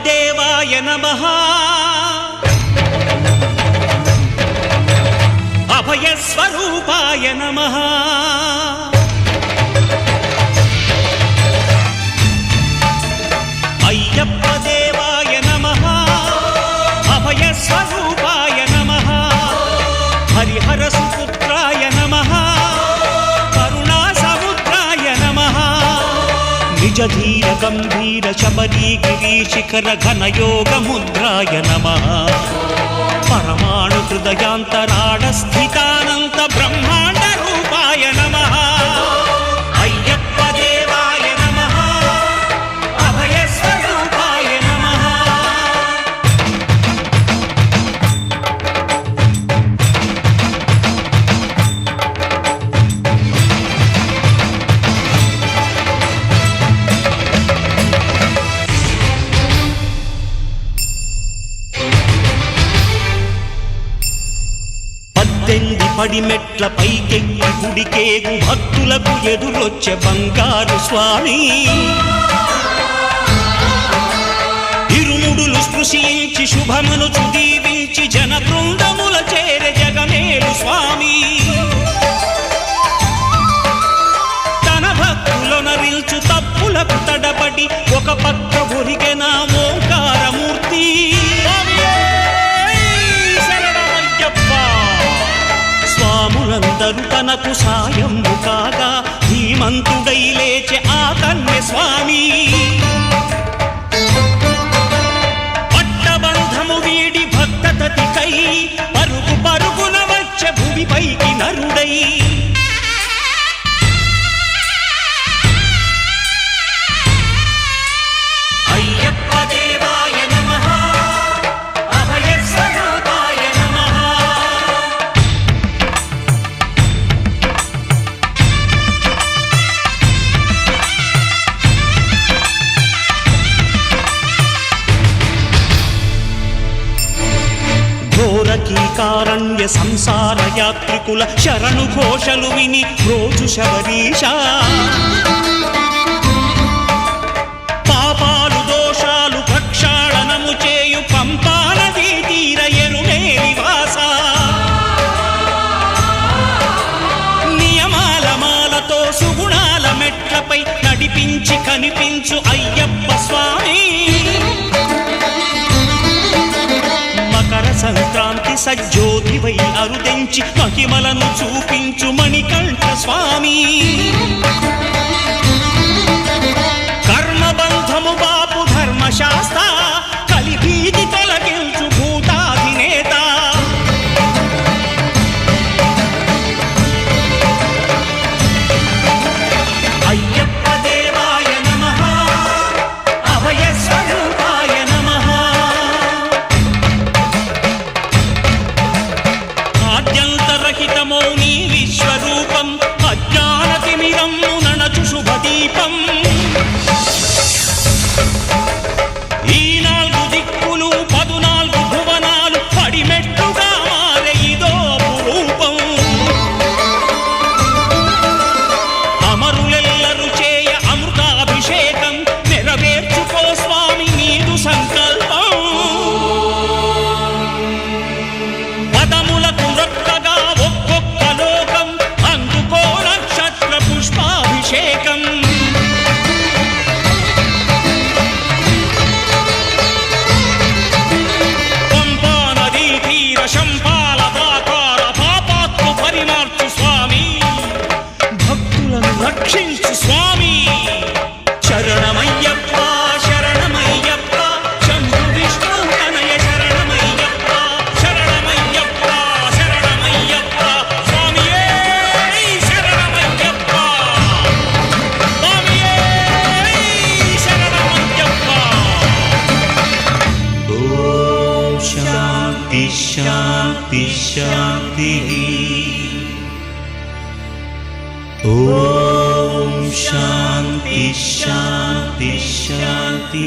దేవాయ నమః అభయ స్వరూపాయ నమః అయ్యప్ప దేవాయ నమః అభయ స్వరూపాయ నమః హరిహర సుపుత్రాయ నమః కరుణా సముద్రాయ నమః నిజ ధీర గంభీర శబరీ గిరీశిఖర ఘనయోగ ముద్రాయ నమః పరమాణు హృదయాంతరాళ స్థితానంత బ్రహ్మాండ రూపాయ నమః అయ్యప్ప దేవాయ నమః అభయ స్వరూపాయ నమః పడిమెట్ల పైకెక్కి గుడికేగు భక్తులకు ఎదురొచ్చే బంగారు స్వామి ఇరుముడులు స్పృశించి శుభమును దీవించి జన బృందముల చేరే జగమేలు స్వామి తన భక్తులొనరిల్చు తప్పులకు తడబడి ఒక పక్క ఒరిగెన ఓంకారమూర్తి స్వాములందరూ తనకు సాయము కాగా ధీమంతుడై లేచే ఆ కన్య స్వామి పట్టబంధము వీడి భక్తతతికై పరుగు పరుగున వచ్చే భూమిపైకి నరుడై అయ్యప్ప దేవాయ నమః అభయ స్వరూపాయ నమః ఘోరకీకారణ్య సంసార యాత్రికుల శరణు ఘోషలు విని రోజు శబరీష పాపాలు దోషాలు ప్రక్షాళనము చేయు పంపా నదీ తీర ఎరుమేలి వాస నియమాల మాలతో సుగుణాల మెట్లపై నడిపించి కనిపించు అయ్యప్ప స్వామి మకర సంక్రాంతి సజ్జోతివై అరుదెంచి మహిమలను చూపించు మణికంఠ స్వామి కర్మబంధము బాపు ధర్మశాస్త్ర కలిభీతి తొలగించు భూతాధినేత అయ్యప్ప దేవాయ నమః అభయ స్వరూపాయ నమః ఆద్యంతరహితమో నీ విశ్వరూపం అజ్ఞానతిమిరం నణచు శుభదీపం ఈ 4 దిక్కులు 14 భువనాలు పడిమెట్టుగా మారే ఇదో రూపం అమరులెల్లరు చేయ అమృతాభిషేకం నెరవేర్చుకో స్వామి నీదు సంకల్పం పదములకు రొక్కగా ఒక్కొక్క లోకం అందుకో నక్షత్ర పుష్పాభిషేకం పంపా నదీ తీర శంపాల దాకార పాపాత్ము పరిమార్చు స్వామి భక్తులను రక్షించు స్వామి శరణమయ్యప్ప శరణమయ్యప్ప శంభు విష్ణు తనయ శరణమయ్యప్ప శరణమయ్యప్ప శరణమయ్యప్ప స్వామియే శరణమయ్యప్ప స్వామియే శరణమయ్యప్ప ఓం శాంతి శాంతి శాంతి ఓం శాంతి శాంతి శాంతి